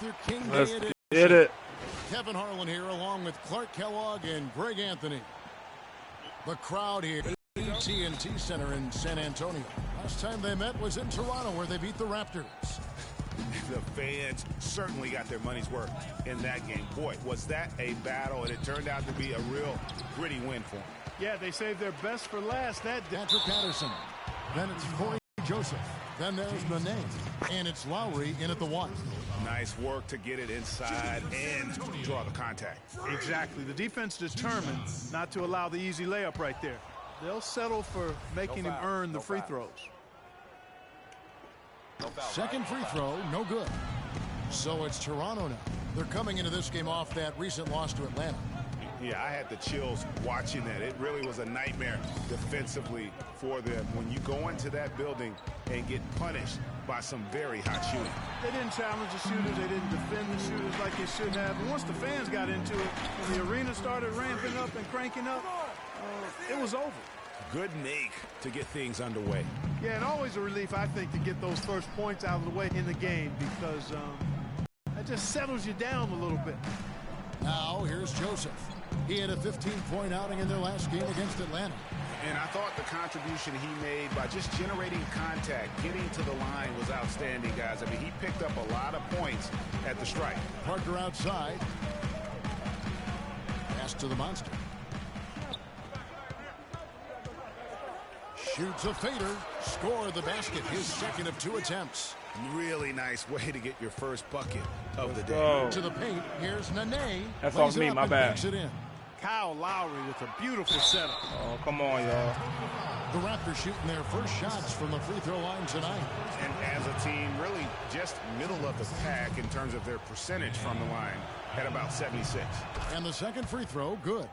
Luther King Let's Day get it. Kevin Harlan here along with Clark Kellogg and Greg Anthony. The crowd here at AT&T Center in San Antonio. Last time they met was in Toronto where they beat the Raptors. The fans certainly got their money's worth in that game. Boy, was that a battle, and it turned out to be a real gritty win for them. Yeah, they saved their best for last. Patrick Patterson. Then it's Corey Joseph. Then there's Nene. And it's Lowry in at the 1. Nice work to get it inside and draw the contact. Exactly. The defense determined not to allow the easy layup right there. They'll settle for making him earn the free throws. Second free throw, no good. So it's Toronto now. They're coming into this game off that recent loss to Atlanta. Yeah, I had the chills watching that. It really was a nightmare defensively for them when you go into that building and get punished by some very hot shooting. They didn't challenge the shooters. They didn't defend the shooters like they should have. And once the fans got into it, when the arena started ramping up and cranking up, it was over. Good make to get things underway. Yeah, and always a relief, I think, to get those first points out of the way in the game because that just settles you down a little bit. Now, here's Joseph. He had a 15-point outing in their last game against Atlanta. And I thought the contribution he made by just generating contact, getting to the line was outstanding, guys. I mean, he picked up a lot of points at the strike. Parker outside. Pass to the monster. Shoots a fader. Score the basket. His second of 2 attempts. Really nice way to get your first bucket of the day. Go. To the paint. Here's Nene. That's off me, my bad. It in. Kyle Lowry with a beautiful setup. Oh, come on, y'all. The Raptors shooting their first shots from the free throw line tonight. And as a team, really just middle of the pack in terms of their percentage from the line at about 76. And the second free throw, good.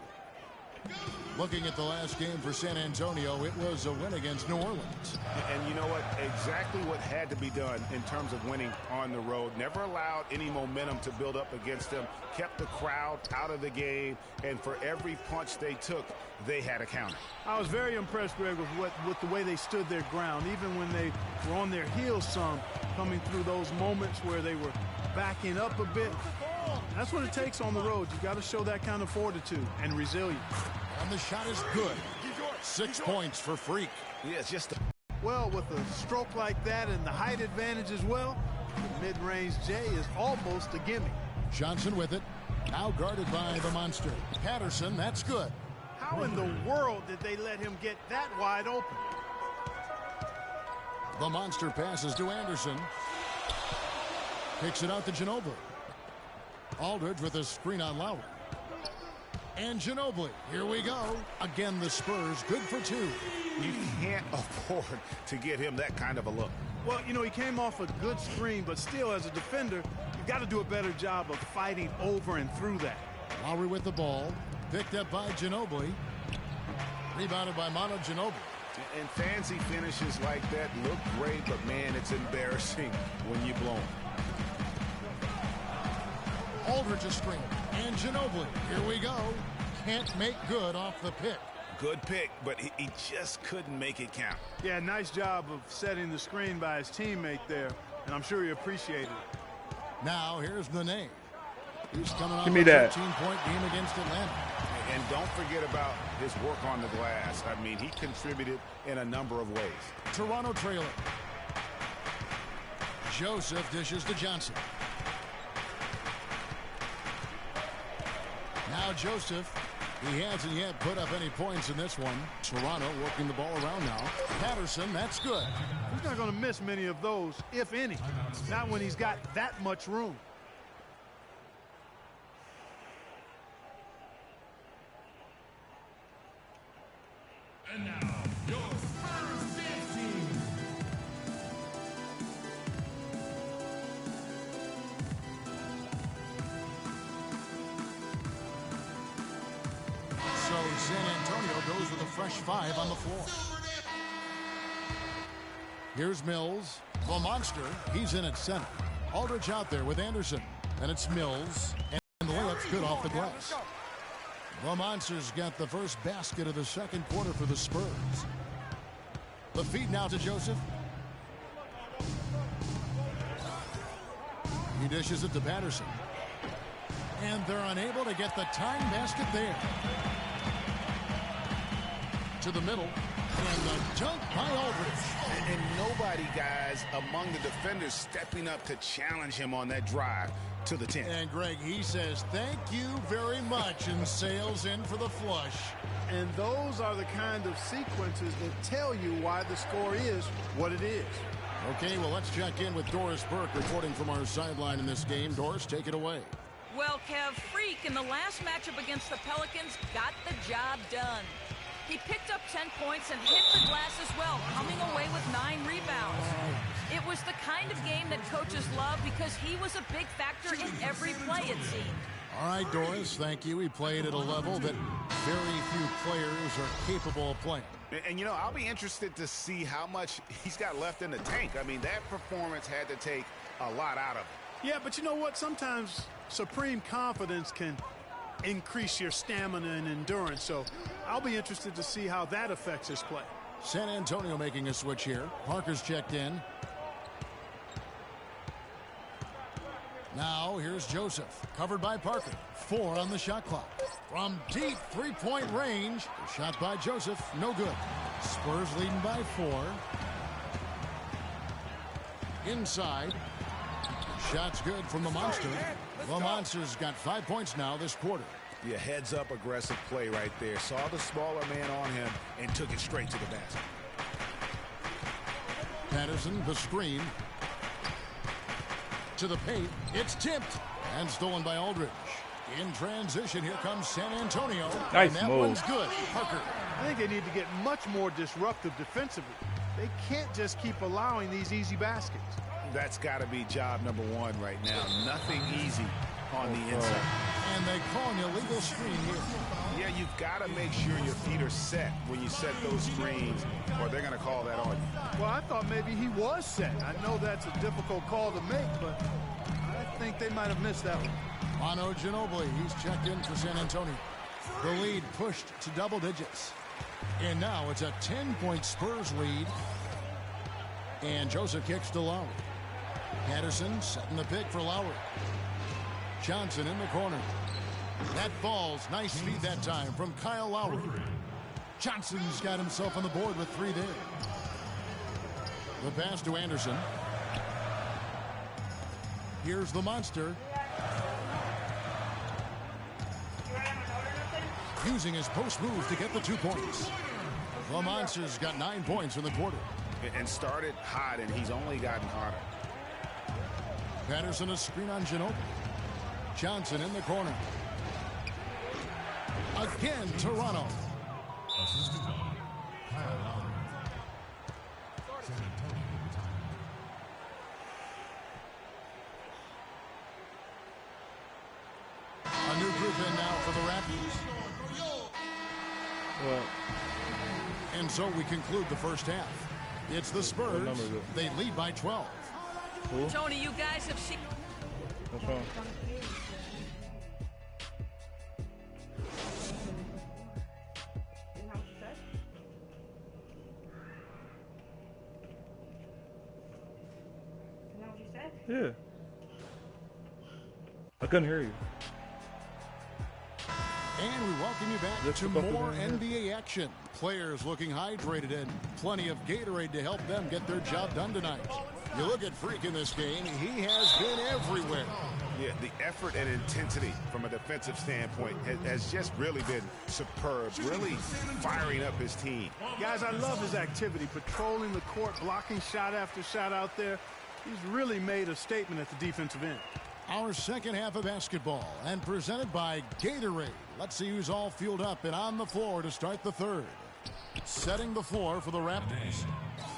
Looking at the last game for San Antonio, it was a win against New Orleans. And you know what? Exactly what had to be done in terms of winning on the road. Never allowed any momentum to build up against them. Kept the crowd out of the game. And for every punch they took, they had a counter. I was very impressed, Greg, with the way they stood their ground, even when they were on their heels some, coming through those moments where they were backing up a bit. That's what it takes on the road. You got to show that kind of fortitude and resilience. And the shot is good. 6 points for Freak. Yeah, it's just well, with a stroke like that and the height advantage as well, the mid-range J is almost a gimme. Johnson with it. Now guarded by the monster. Patterson, that's good. How in the world did they let him get that wide open? The monster passes to Anderson. Kicks it out to Ginobili. Aldridge with a screen on Lowry. And Ginobili, here we go. Again, the Spurs, good for 2. you can't afford to get him that kind of a look. Well, you know, he came off a good screen, but still, as a defender, you've got to do a better job of fighting over and through that. Lowry with the ball. Picked up by Ginobili. Rebounded by Manu Ginobili. And fancy finishes like that look great, but, man, it's embarrassing when you blow them. Aldridge a screen. And Ginobili. Here we go. Can't make good off the pick. Good pick, but he just couldn't make it count. Yeah, nice job of setting the screen by his teammate there, and I'm sure he appreciated it. Now, here's Nene. He's coming off Give me a that. 13-point game against Atlanta. And don't forget about his work on the glass. I mean, he contributed in a number of ways. Toronto trailing. Joseph dishes to Johnson. Now Joseph. He hasn't yet put up any points in this one. Toronto working the ball around now. Patterson, that's good. He's not going to miss many of those, if any. Not when he's got that much room. And now, your Spurs dance team. So San Antonio goes with a fresh 5 on the floor. Here's Mills. The monster, he's in at center. Aldridge out there with Anderson. And it's Mills. And the layup's good off the glass. The monster's got the first basket of the second quarter for the Spurs. The feed now to Joseph. He dishes it to Patterson. And they're unable to get the tying basket there. To the middle. And the dunk by Aldridge. And nobody, guys, among the defenders stepping up to challenge him on that drive to the 10. And Greg, he says thank you very much and sails in for the flush. And those are the kind of sequences that tell you why the score is what it is. Okay, well, let's check in with Doris Burke reporting from our sideline in this game. Doris, take it away. Well, Kev, Freak in the last matchup against the Pelicans got the job done. He picked up 10 points and hit the glass as well, coming away with 9 rebounds. It was the kind of game that coaches love because he was a big factor in every play, it seemed. All right, Doris, thank you. He played at a level that very few players are capable of playing. And, you know, I'll be interested to see how much he's got left in the tank. I mean, that performance had to take a lot out of him. Yeah, but you know what? Sometimes supreme confidence can increase your stamina and endurance. So I'll be interested to see how that affects his play. San Antonio making a switch here. Parker's checked in. Now here's Joseph, covered by Parker. 4 on the shot clock. From deep three-point range, the shot by Joseph, no good. Spurs leading by 4. Inside. Shot's good from the Monster. The Monster's got 5 points now this quarter. Yeah, heads-up aggressive play right there. Saw the smaller man on him and took it straight to the basket. Patterson, the screen. To the paint. It's tipped and stolen by Aldridge. In transition, here comes San Antonio. Nice and that move. one's good. Parker. I think they need to get much more disruptive defensively. They can't just keep allowing these easy baskets. That's got to be job number 1 right now. Nothing easy on the inside. And they call an illegal screen here. Yeah, you've got to make sure your feet are set when you set those screens, or they're going to call that on you. Well, I thought maybe he was set. I know that's a difficult call to make, but I think they might have missed that one. Manu Ginobili, he's checked in for San Antonio. The lead pushed to double digits. And now it's a 10-point Spurs lead. And Joseph kicks to Lowry. Patterson setting the pick for Lowry. Johnson in the corner. That falls. Nice feed that time from Kyle Lowry. Johnson's got himself on the board with 3 there. The pass to Anderson. Here's the Monster. Using his post move to get the 2 points. The Monster's got 9 points in the quarter. And started hot, and he's only gotten hotter. Patterson a screen on Ginobili. Johnson in the corner. Again, Toronto. Assisted by Kyle Lowry. San Antonio time. A new group in now for the Raptors. Well, And so we conclude the first half. It's the Spurs. number is it? They lead by 12. who? Tony, you guys have seen... What's wrong? Yeah. I couldn't hear you. And we welcome you back Let's to go back more to the- NBA action. Players looking hydrated and plenty of Gatorade to help them get their job done tonight. You look at Freak in this game, he has been everywhere. Yeah, the effort and intensity from a defensive standpoint has just really been superb, really firing up his team. Guys, I love his activity, patrolling the court, blocking shot after shot out there. He's really made a statement at the defensive end. Our second half of basketball and presented by Gatorade. Let's see who's all fueled up and on the floor to start the third. Setting the floor for the Raptors.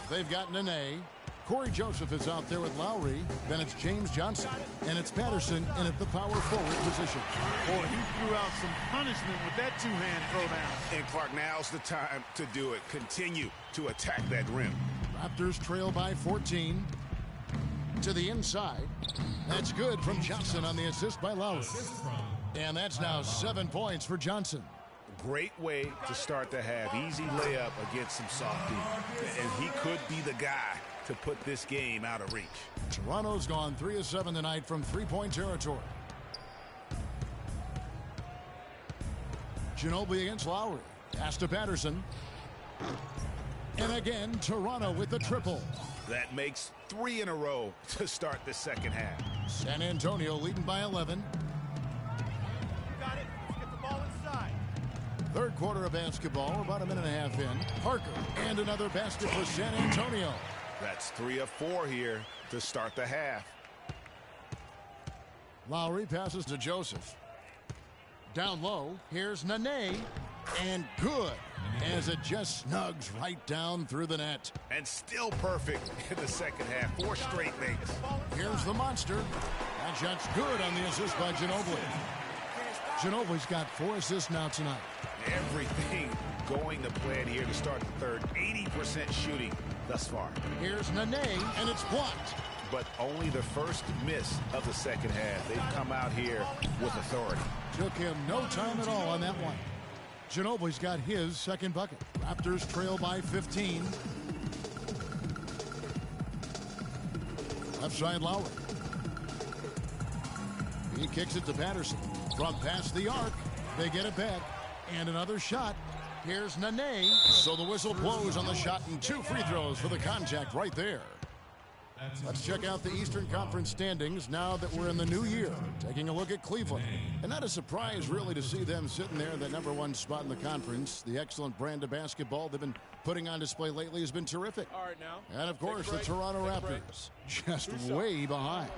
They've got Nene. Corey Joseph is out there with Lowry. Then it's James Johnson. And it's Patterson in at the power forward position. Boy, he threw out some punishment with that two-hand throwdown. And Clark, now's the time to do it. Continue to attack that rim. Raptors trail by 14. To the inside. That's good from Johnson on the assist by Lowry. And that's now 7 points for Johnson. Great way to start the half. Easy layup against some soft D. And he could be the guy to put this game out of reach. Toronto's gone 3 of 7 tonight from three-point territory. Ginobili against Lowry. Pass to Patterson. And again, Toronto with the triple. That makes 3 in a row to start the second half. San Antonio leading by 11. Got it. Let's get the ball inside. Third quarter of basketball. We're about a minute and a half in. Parker and another basket for San Antonio. That's 3 of 4 here to start the half. Lowry passes to Joseph. Down low, here's Nene. And good, as it just snugs right down through the net. And still perfect in the second half. 4 straight makes. Here's the monster. That shot's good on the assist by Ginobili. Ginobili's got 4 assists now tonight. Everything going to plan here to start the third. 80% shooting thus far. Here's Nene, and it's blocked. But only the first miss of the second half. They've come out here with authority. Took him no time at all on that one. Ginobili's got his second bucket. Raptors trail by 15. Left side Lowry. He kicks it to Patterson. From past the arc, they get it back. And another shot. Here's Nene. So the whistle blows on the shot and 2 free throws for the contact right there. Let's check out the Eastern Conference standings now that we're in the new year. Taking a look at Cleveland. And not a surprise, really, to see them sitting there in the #1 spot in the conference. The excellent brand of basketball they've been putting on display lately has been terrific. All right, now. And, of course, the Toronto Raptors just way behind.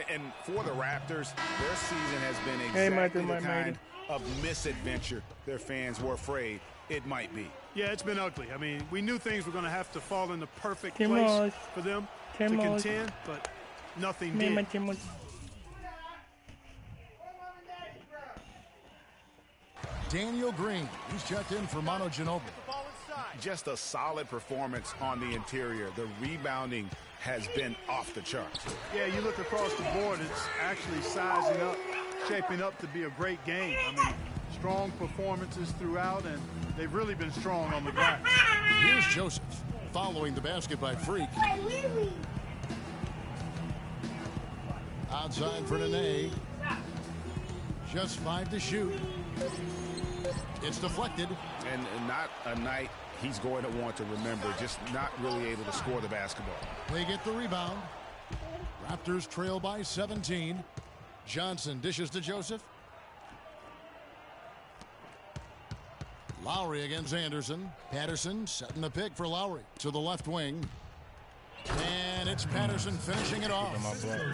And for the Raptors, their season has been exactly the kind of misadventure their fans were afraid it might be. Yeah, it's been ugly. I mean, we knew things were going to have to fall into perfect place for them to contend, but nothing did. Daniel Green, he's checked in for Manu Ginobili. Just a solid performance on the interior. The rebounding has been off the charts. Yeah, you look across the board, it's actually sizing up, shaping up to be a great game. I mean, strong performances throughout, and they've really been strong on the glass. Here's Joseph following the basket by Freak. Outside for Nene. Just 5 to shoot. It's deflected. And not a night he's going to want to remember, just not really able to score the basketball. They get the rebound. Raptors trail by 17. Johnson dishes to Joseph. Lowry against Anderson. Patterson setting the pick for Lowry to the left wing. And it's Patterson finishing it off.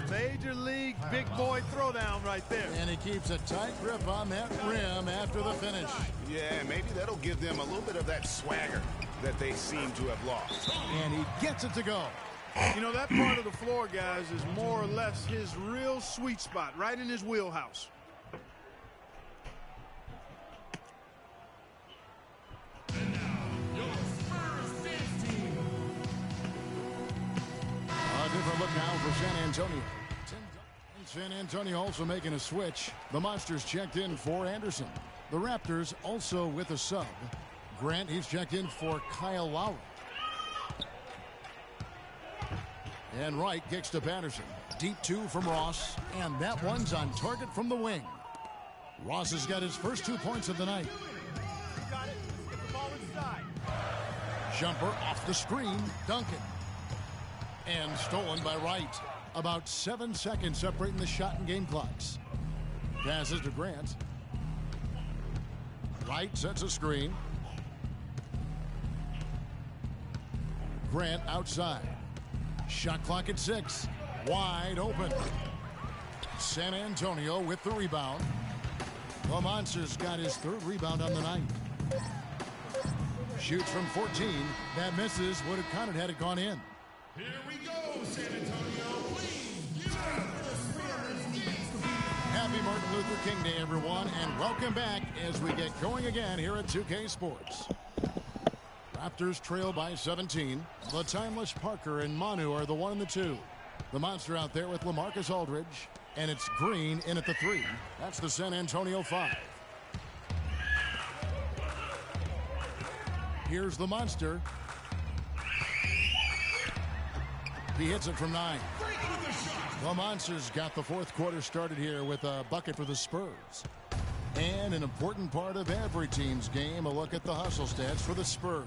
Major league big boy throwdown right there. And he keeps a tight grip on that rim after the finish. Yeah, maybe that'll give them a little bit of that swagger that they seem to have lost. And he gets it to go. You know, that part of the floor, guys, is more or less his real sweet spot, right in his wheelhouse. Different look now for San Antonio. San Antonio also making a switch. The Monsters checked in for Anderson. The Raptors also with a sub. Grant, he's checked in for Kyle Lowry. And Wright kicks to Patterson. Deep 2 from Ross. And that one's on target from the wing. Ross has got his first 2 points of the night. Got it. Let's get the ball inside. Jumper off the screen. Duncan. And stolen by Wright. About 7 seconds separating the shot and game clocks. Passes to Grant. Wright sets a screen. Grant outside. Shot clock at 6. Wide open. San Antonio with the rebound. The Monsters got his 3rd rebound on the night. Shoots from 14. That misses. Would have counted had it gone in. Here we go, San Antonio. Please, give it up for the Spurs. Happy Martin Luther King Day, everyone, and welcome back as we get going again here at 2K Sports. Raptors trail by 17. The timeless Parker and Manu are the 1 and the 2. The Monster out there with LaMarcus Aldridge, and it's Green in at the 3. That's the San Antonio 5. Here's the Monster. He hits it from 9. The Monsters got the fourth quarter started here with a bucket for the Spurs. And an important part of every team's game, a look at the hustle stats for the Spurs.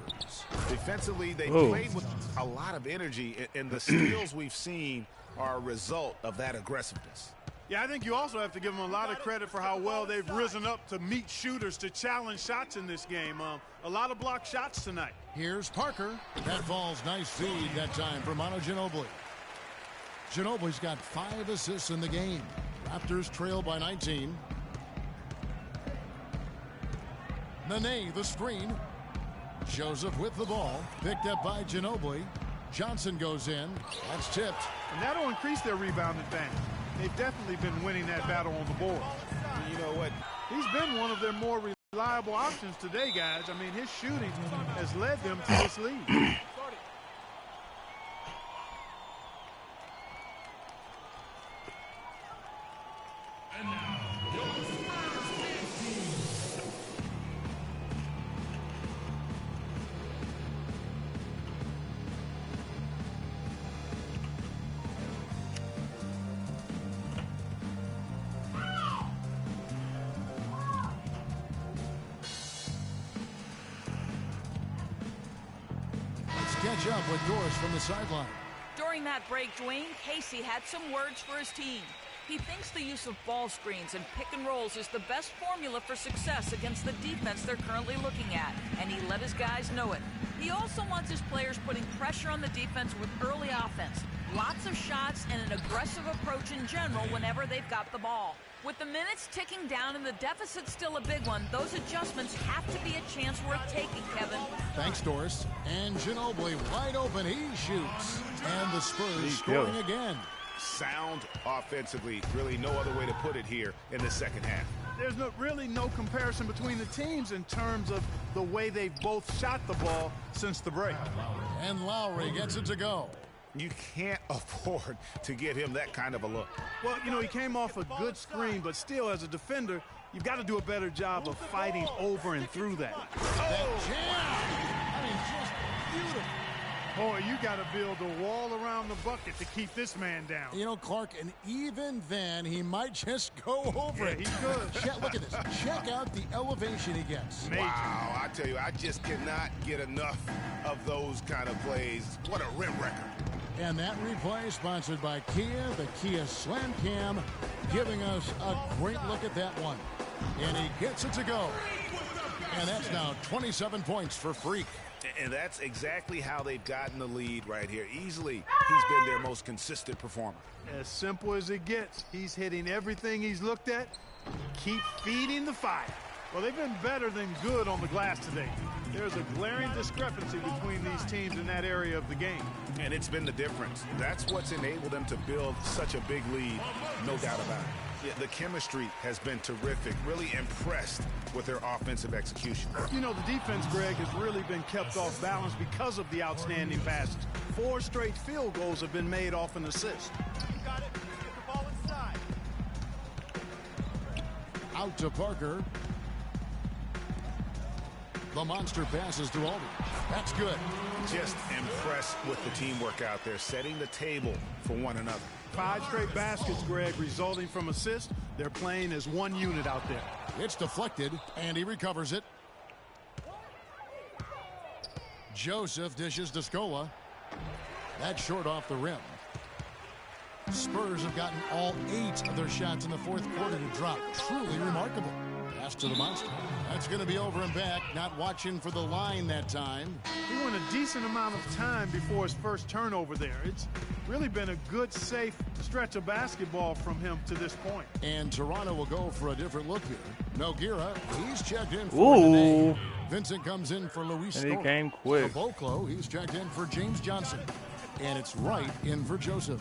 Defensively, they played with a lot of energy, and the steals we've seen are a result of that aggressiveness. Yeah, I think you also have to give them a lot of credit for how well they've risen up to meet shooters, to challenge shots in this game. A lot of blocked shots tonight. Here's Parker. That falls nice feed that time for Manu Ginobili. Ginobili's got 5 assists in the game. Raptors trail by 19. Nene, the screen. Joseph with the ball. Picked up by Ginobili. Johnson goes in. That's tipped. And that'll increase their rebound advantage. They've definitely been winning that battle on the board. You know what? He's been one of their more reliable options today, guys. I mean, his shooting has led them to this lead. Catch up with Doris from the sideline. During that break, Dwayne Casey had some words for his team. He thinks the use of ball screens and pick and rolls is the best formula for success against the defense they're currently looking at, and he let his guys know it. He also wants his players putting pressure on the defense with early offense, lots of shots, and an aggressive approach in general whenever they've got the ball. With the minutes ticking down and the deficit still a big one, those adjustments have to be a chance worth taking, Kevin. Thanks, Doris. And Ginobili wide open. He shoots. And the Spurs scoring again. Sound offensively. Really no other way to put it here in the second half. There's really no comparison between the teams in terms of the way they've both shot the ball since the break. And Lowry gets it to go. You can't afford to get him that kind of a look. Well, you know, he came off a good screen, but still, as a defender, you've got to do a better job of fighting over and through that. That jam! I mean, just beautiful. Boy, you got to build a wall around the bucket to keep this man down. You know, Clark, and even then, he might just go over it. He could. Look at this. Check out the elevation he gets. Major. Wow, I tell you, I just cannot get enough of those kind of plays. What a rim wrecker. And that replay sponsored by Kia, the Kia Slam Cam, giving us a great look at that one. And he gets it to go. And that's now 27 points for Freak. And that's exactly how they've gotten the lead right here. Easily, he's been their most consistent performer. As simple as it gets. He's hitting everything he's looked at. Keep feeding the fire. Well, they've been better than good on the glass today. There's a glaring discrepancy between these teams in that area of the game. And it's been the difference. That's what's enabled them to build such a big lead, no doubt about it. Yeah, the chemistry has been terrific. Really impressed with their offensive execution. You know, the defense, Greg, has really been kept off balance because of the outstanding passes. 4 straight field goals have been made off an assist. Get the ball inside. Out to Parker. The monster passes to Aldridge. That's good. Just impressed with the teamwork out there, setting the table for one another. 5 straight baskets, Greg, resulting from assists. They're playing as one unit out there. It's deflected, and he recovers it. Joseph dishes to Scola. That's short off the rim. Spurs have gotten all 8 of their shots in the fourth quarter to drop. Truly remarkable. Pass to the monster. That's going to be over and back. Not watching for the line that time. He went a decent amount of time before his first turnover there. It's really been a good, safe stretch of basketball from him to this point. And Toronto will go for a different look here. Nogueira, he's checked in for Nene. Vincent comes in for Luis And he Scola. came quick. Caboclo, he's checked in for James Johnson. And it's right in for Joseph.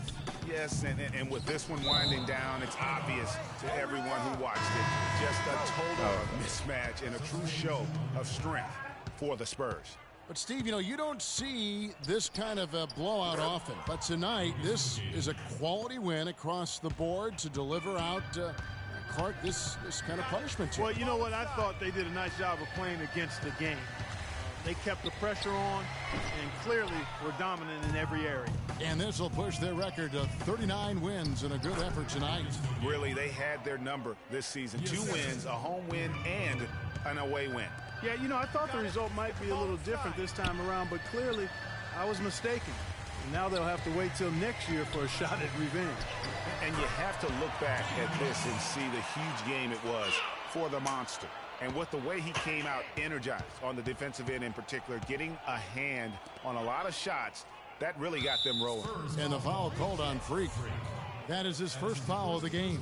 Yes, and with this one winding down, it's obvious to everyone who watched it. Just a total mismatch and a true show of strength for the Spurs. But, Steve, you know, you don't see this kind of a blowout often. But tonight, this is a quality win across the board to deliver out, Clark, this kind of punishment. Well, you know what? I thought they did a nice job of playing against the game. They kept the pressure on and clearly were dominant in every area. And this will push their record to 39 wins in a good effort tonight. Really, they had their number this season. 2 wins, a home win, and an away win. Yeah, you know, I thought the result might be a little different this time around, but clearly I was mistaken. And now they'll have to wait till next year for a shot at revenge. And you have to look back at this and see the huge game it was for the Monster. And with the way he came out energized on the defensive end in particular, getting a hand on a lot of shots, that really got them rolling. And the foul called on Freak. That is his first foul of the game.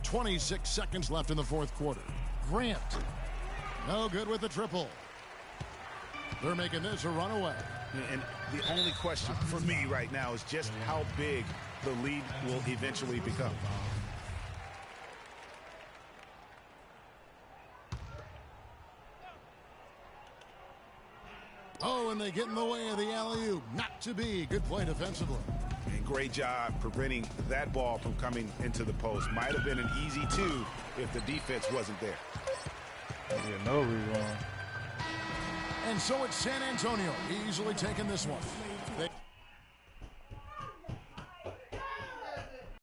.26 seconds left in the fourth quarter. Grant. No good with the triple. They're making this a runaway. And the only question for me right now is just how big the lead will eventually become. Oh, and they get in the way of the alley-oop. Not to be. Good play defensively. And great job preventing that ball from coming into the post. Might have been an easy 2 if the defense wasn't there. Yeah, no rebound. And so it's San Antonio easily taking this one.